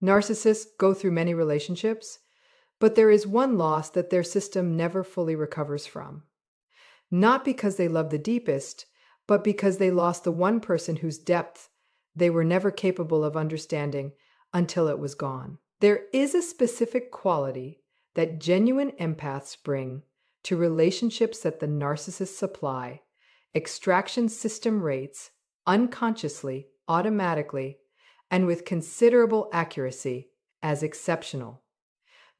Narcissists go through many relationships, but there is one loss that their system never fully recovers from. Not because they love the deepest, but because they lost the one person whose depth they were never capable of understanding until it was gone. There is a specific quality that genuine empaths bring to relationships that the narcissists supply, extraction system rates unconsciously, automatically, and with considerable accuracy as exceptional.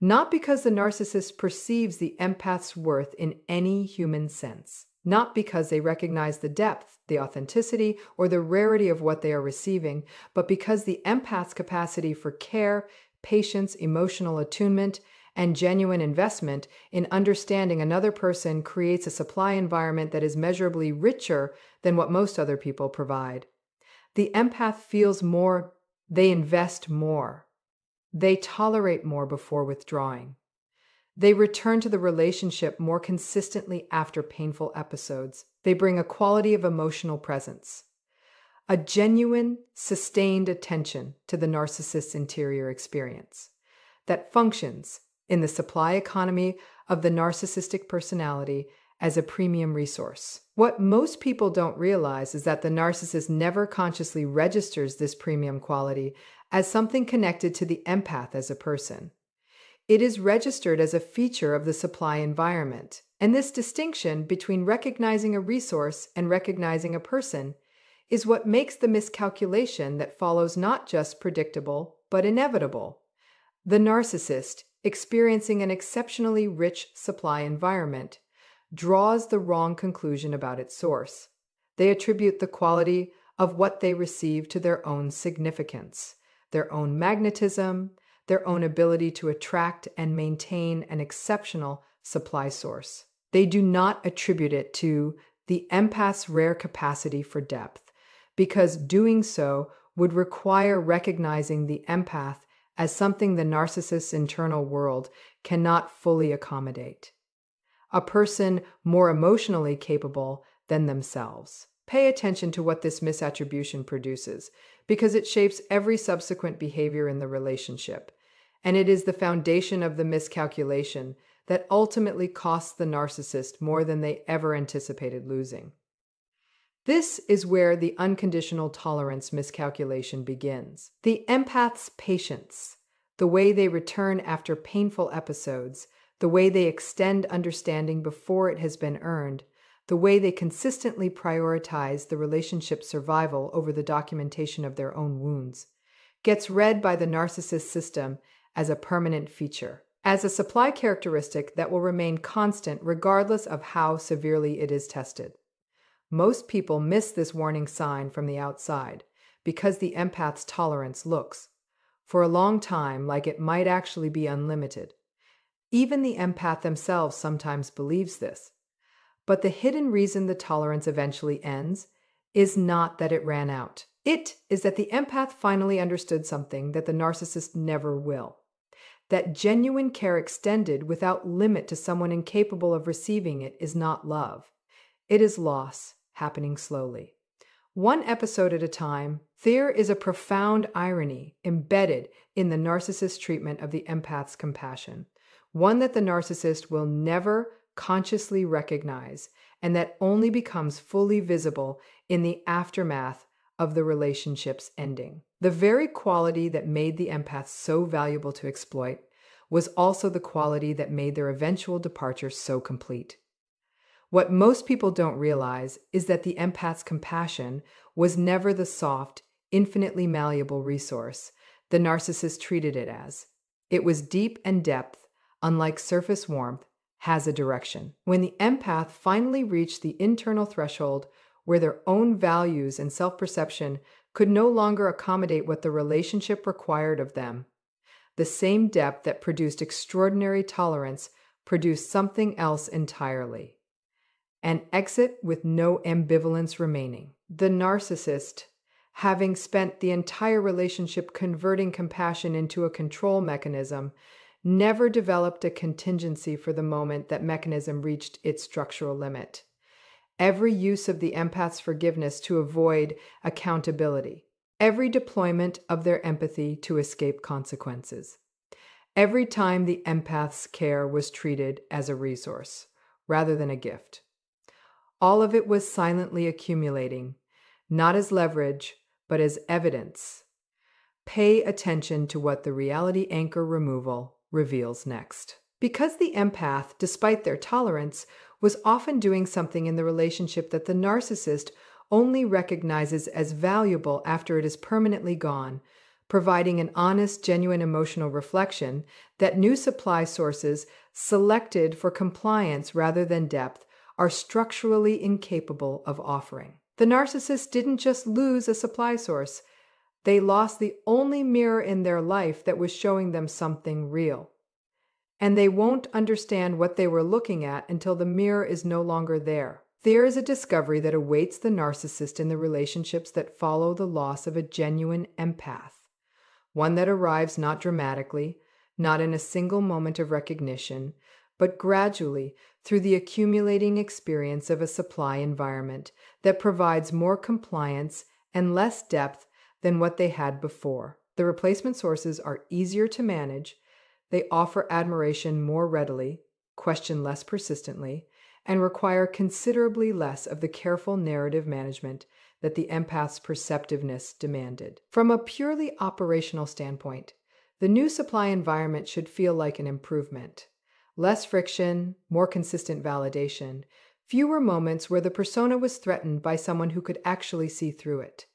Not because the narcissist perceives the empath's worth in any human sense, not because they recognize the depth, the authenticity, or the rarity of what they are receiving, but because the empath's capacity for care, patience, emotional attunement, and genuine investment in understanding another person creates a supply environment that is measurably richer than what most other people provide. The empath feels more, they invest more. They tolerate more before withdrawing. They return to the relationship more consistently after painful episodes. They bring a quality of emotional presence, a genuine, sustained attention to the narcissist's interior experience that functions in the supply economy of the narcissistic personality as a premium resource. What most people don't realize is that the narcissist never consciously registers this premium quality as something connected to the empath as a person. It is registered as a feature of the supply environment. And this distinction between recognizing a resource and recognizing a person is what makes the miscalculation that follows not just predictable, but inevitable. The narcissist, experiencing an exceptionally rich supply environment, draws the wrong conclusion about its source. They attribute the quality of what they receive to their own significance, their own magnetism, their own ability to attract and maintain an exceptional supply source. They do not attribute it to the empath's rare capacity for depth, because doing so would require recognizing the empath as something the narcissist's internal world cannot fully accommodate. A person more emotionally capable than themselves. Pay attention to what this misattribution produces, because it shapes every subsequent behavior in the relationship, and it is the foundation of the miscalculation that ultimately costs the narcissist more than they ever anticipated losing. This is where the unconditional tolerance miscalculation begins. The empath's patience, the way they return after painful episodes, the way they extend understanding before it has been earned, the way they consistently prioritize the relationship's survival over the documentation of their own wounds, gets read by the narcissist system as a permanent feature, as a supply characteristic that will remain constant regardless of how severely it is tested. Most people miss this warning sign from the outside because the empath's tolerance looks, for a long time, like it might actually be unlimited. Even the empath themselves sometimes believes this. But the hidden reason the tolerance eventually ends is not that it ran out. It is that the empath finally understood something that the narcissist never will. That genuine care extended without limit to someone incapable of receiving it is not love. It is loss, happening slowly. One episode at a time. There is a profound irony embedded in the narcissist's treatment of the empath's compassion, one that the narcissist will never consciously recognize, and that only becomes fully visible in the aftermath of the relationship's ending. The very quality that made the empath so valuable to exploit was also the quality that made their eventual departure so complete. What most people don't realize is that the empath's compassion was never the soft, infinitely malleable resource the narcissist treated it as. It was deep, and depth, unlike surface warmth, has a direction. When the empath finally reached the internal threshold where their own values and self-perception could no longer accommodate what the relationship required of them, the same depth that produced extraordinary tolerance produced something else entirely. An exit with no ambivalence remaining. The narcissist, having spent the entire relationship converting compassion into a control mechanism, never developed a contingency for the moment that mechanism reached its structural limit. Every use of the empath's forgiveness to avoid accountability, every deployment of their empathy to escape consequences. Every time the empath's care was treated as a resource rather than a gift. All of it was silently accumulating, not as leverage, but as evidence. Pay attention to what the reality anchor removal reveals next. Because the empath, despite their tolerance, was often doing something in the relationship that the narcissist only recognizes as valuable after it is permanently gone, providing an honest, genuine emotional reflection that new supply sources, selected for compliance rather than depth, are structurally incapable of offering. The narcissist didn't just lose a supply source, they lost the only mirror in their life that was showing them something real. And they won't understand what they were looking at until the mirror is no longer there. There is a discovery that awaits the narcissist in the relationships that follow the loss of a genuine empath, one that arrives not dramatically, not in a single moment of recognition, but gradually through the accumulating experience of a supply environment that provides more compliance and less depth than what they had before. The replacement sources are easier to manage, they offer admiration more readily, question less persistently, and require considerably less of the careful narrative management that the empath's perceptiveness demanded. From a purely operational standpoint, the new supply environment should feel like an improvement. Less friction, more consistent validation, fewer moments where the persona was threatened by someone who could actually see through it.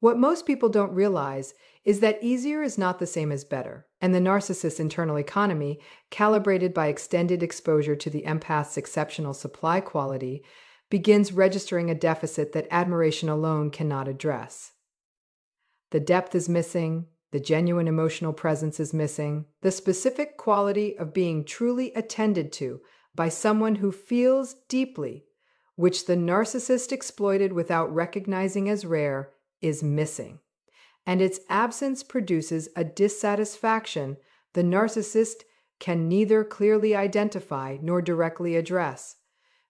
What most people don't realize is that easier is not the same as better, and the narcissist's internal economy, calibrated by extended exposure to the empath's exceptional supply quality, begins registering a deficit that admiration alone cannot address. The depth is missing, the genuine emotional presence is missing, the specific quality of being truly attended to by someone who feels deeply, which the narcissist exploited without recognizing as rare, is missing, and its absence produces a dissatisfaction the narcissist can neither clearly identify nor directly address,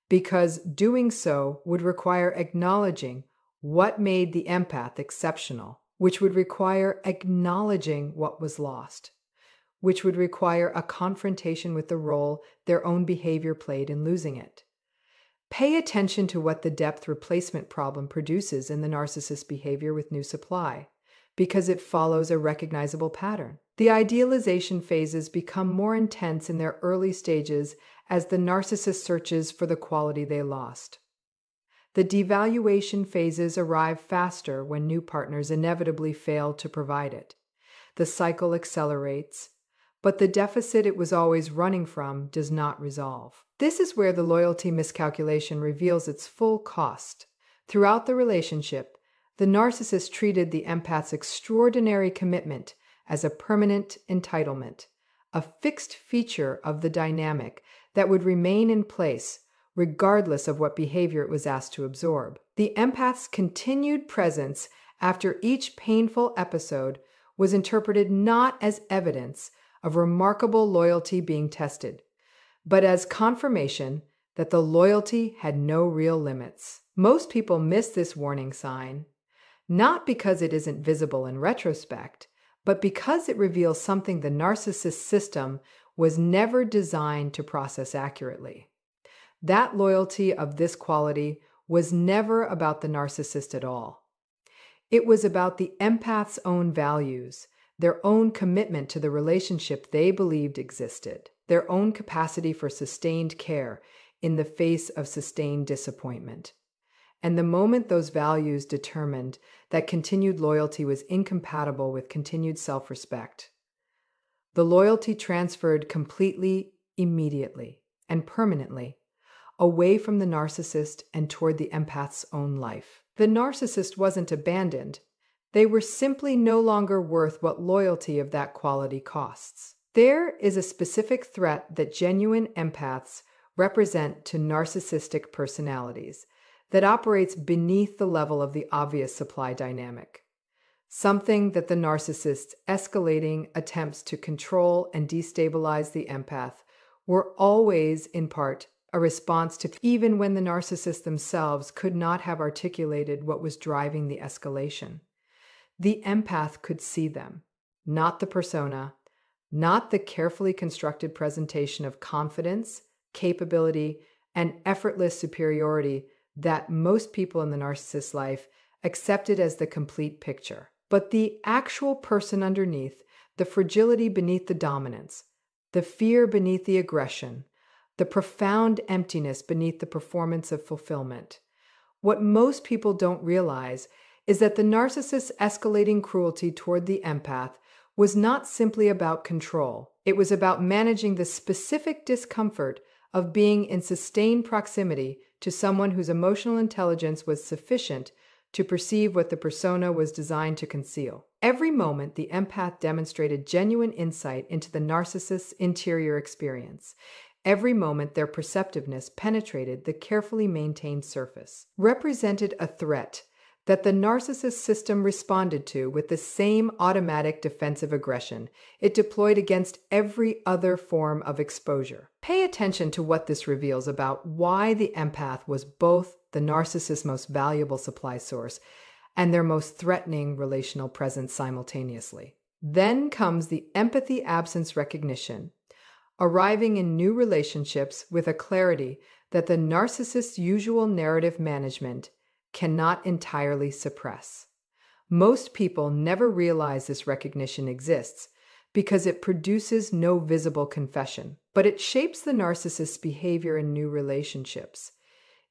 because doing so would require acknowledging what made the empath exceptional, which would require acknowledging what was lost, which would require a confrontation with the role their own behavior played in losing it. Pay attention to what the depth replacement problem produces in the narcissist's behavior with new supply, because it follows a recognizable pattern. The idealization phases become more intense in their early stages as the narcissist searches for the quality they lost. The devaluation phases arrive faster when new partners inevitably fail to provide it. The cycle accelerates, but the deficit it was always running from does not resolve. This is where the loyalty miscalculation reveals its full cost. Throughout the relationship, the narcissist treated the empath's extraordinary commitment as a permanent entitlement, a fixed feature of the dynamic that would remain in place regardless of what behavior it was asked to absorb. The empath's continued presence after each painful episode was interpreted not as evidence of remarkable loyalty being tested, but as confirmation that the loyalty had no real limits. Most people miss this warning sign, not because it isn't visible in retrospect, but because it reveals something the narcissist system was never designed to process accurately. That loyalty of this quality was never about the narcissist at all. It was about the empath's own values, their own commitment to the relationship they believed existed, their own capacity for sustained care in the face of sustained disappointment. And the moment those values determined that continued loyalty was incompatible with continued self-respect, the loyalty transferred completely, immediately, and permanently away from the narcissist and toward the empath's own life. The narcissist wasn't abandoned. They were simply no longer worth what loyalty of that quality costs. There is a specific threat that genuine empaths represent to narcissistic personalities that operates beneath the level of the obvious supply dynamic. Something that the narcissist's escalating attempts to control and destabilize the empath were always, in part, a response to, even when the narcissists themselves could not have articulated what was driving the escalation. The empath could see them, not the persona, not the carefully constructed presentation of confidence, capability, and effortless superiority that most people in the narcissist's life accepted as the complete picture. But the actual person underneath, the fragility beneath the dominance, the fear beneath the aggression, the profound emptiness beneath the performance of fulfillment. What most people don't realize is that the narcissist's escalating cruelty toward the empath was not simply about control. It was about managing the specific discomfort of being in sustained proximity to someone whose emotional intelligence was sufficient to perceive what the persona was designed to conceal. Every moment, the empath demonstrated genuine insight into the narcissist's interior experience. Every moment, their perceptiveness penetrated the carefully maintained surface, represented a threat that the narcissist system responded to with the same automatic defensive aggression it deployed against every other form of exposure. Pay attention to what this reveals about why the empath was both the narcissist's most valuable supply source and their most threatening relational presence simultaneously. Then comes the empathy absence recognition, arriving in new relationships with a clarity that the narcissist's usual narrative management cannot entirely suppress. Most people never realize this recognition exists because it produces no visible confession, but it shapes the narcissist's behavior in new relationships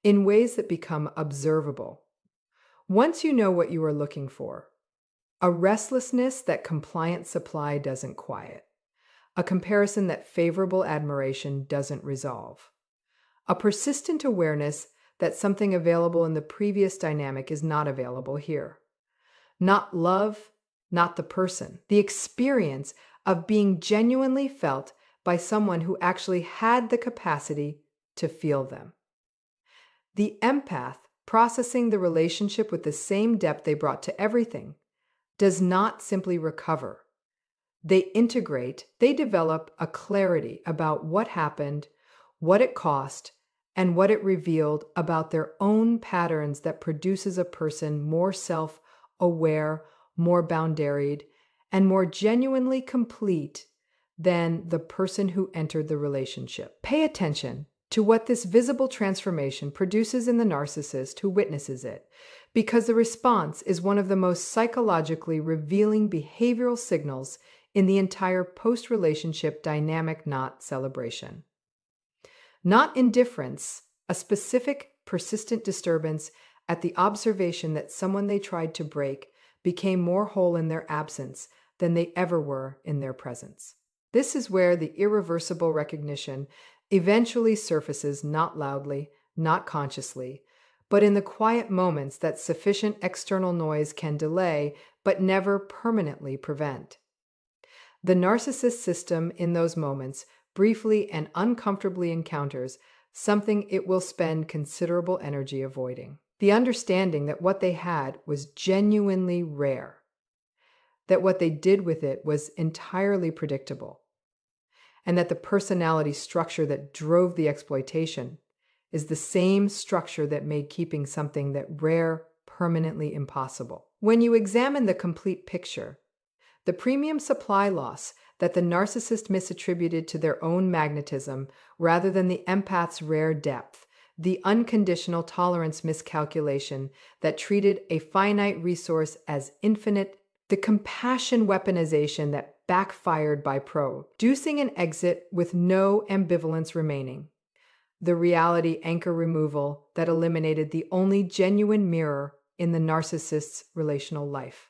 in ways that become observable. Once you know what you are looking for, a restlessness that compliant supply doesn't quiet, a comparison that favorable admiration doesn't resolve, a persistent awareness that something available in the previous dynamic is not available here. Not love, not the person. The experience of being genuinely felt by someone who actually had the capacity to feel them. The empath, processing the relationship with the same depth they brought to everything, does not simply recover. They integrate, they develop a clarity about what happened, what it cost, and what it revealed about their own patterns that produces a person more self-aware, more boundaried, and more genuinely complete than the person who entered the relationship. Pay attention to what this visible transformation produces in the narcissist who witnesses it, because the response is one of the most psychologically revealing behavioral signals in the entire post-relationship dynamic knot celebration. Not indifference, a specific, persistent disturbance at the observation that someone they tried to break became more whole in their absence than they ever were in their presence. This is where the irreversible recognition eventually surfaces, not loudly, not consciously, but in the quiet moments that sufficient external noise can delay but never permanently prevent. The narcissist system in those moments briefly and uncomfortably encounters something it will spend considerable energy avoiding. The understanding that what they had was genuinely rare, that what they did with it was entirely predictable, and that the personality structure that drove the exploitation is the same structure that made keeping something that rare permanently impossible. When you examine the complete picture, the premium supply loss that the narcissist misattributed to their own magnetism rather than the empath's rare depth, the unconditional tolerance miscalculation that treated a finite resource as infinite, the compassion weaponization that backfired by producing an exit with no ambivalence remaining, the reality anchor removal that eliminated the only genuine mirror in the narcissist's relational life,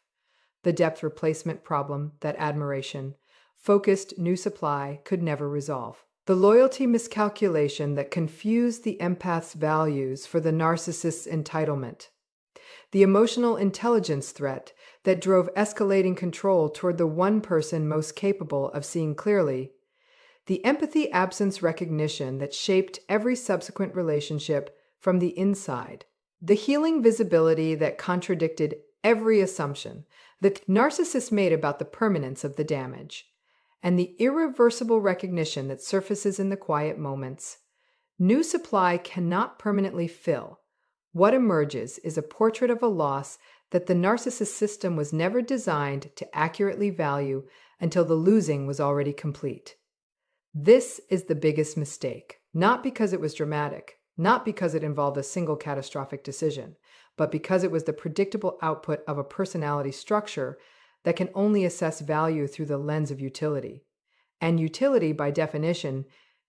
the depth replacement problem that admiration, focused new supply could never resolve. The loyalty miscalculation that confused the empath's values for the narcissist's entitlement. The emotional intelligence threat that drove escalating control toward the one person most capable of seeing clearly. The empathy absence recognition that shaped every subsequent relationship from the inside. The healing visibility that contradicted every assumption that narcissists made about the permanence of the damage. And the irreversible recognition that surfaces in the quiet moments. New supply cannot permanently fill. What emerges is a portrait of a loss that the narcissist system was never designed to accurately value until the losing was already complete. This is the biggest mistake, not because it was dramatic, not because it involved a single catastrophic decision, but because it was the predictable output of a personality structure that can only assess value through the lens of utility. And utility, by definition,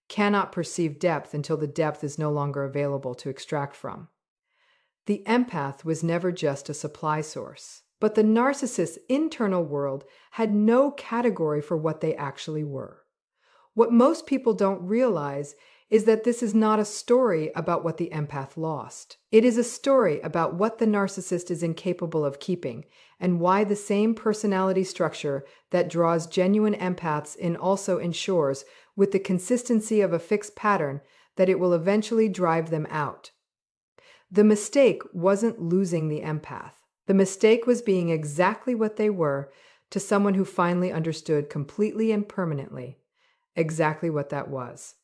cannot perceive depth until the depth is no longer available to extract from. The empath was never just a supply source, but the narcissist's internal world had no category for what they actually were. What most people don't realize is that this is not a story about what the empath lost. It is a story about what the narcissist is incapable of keeping, and why the same personality structure that draws genuine empaths in also ensures, with the consistency of a fixed pattern, that it will eventually drive them out. The mistake wasn't losing the empath. The mistake was being exactly what they were to someone who finally understood completely and permanently exactly what that was.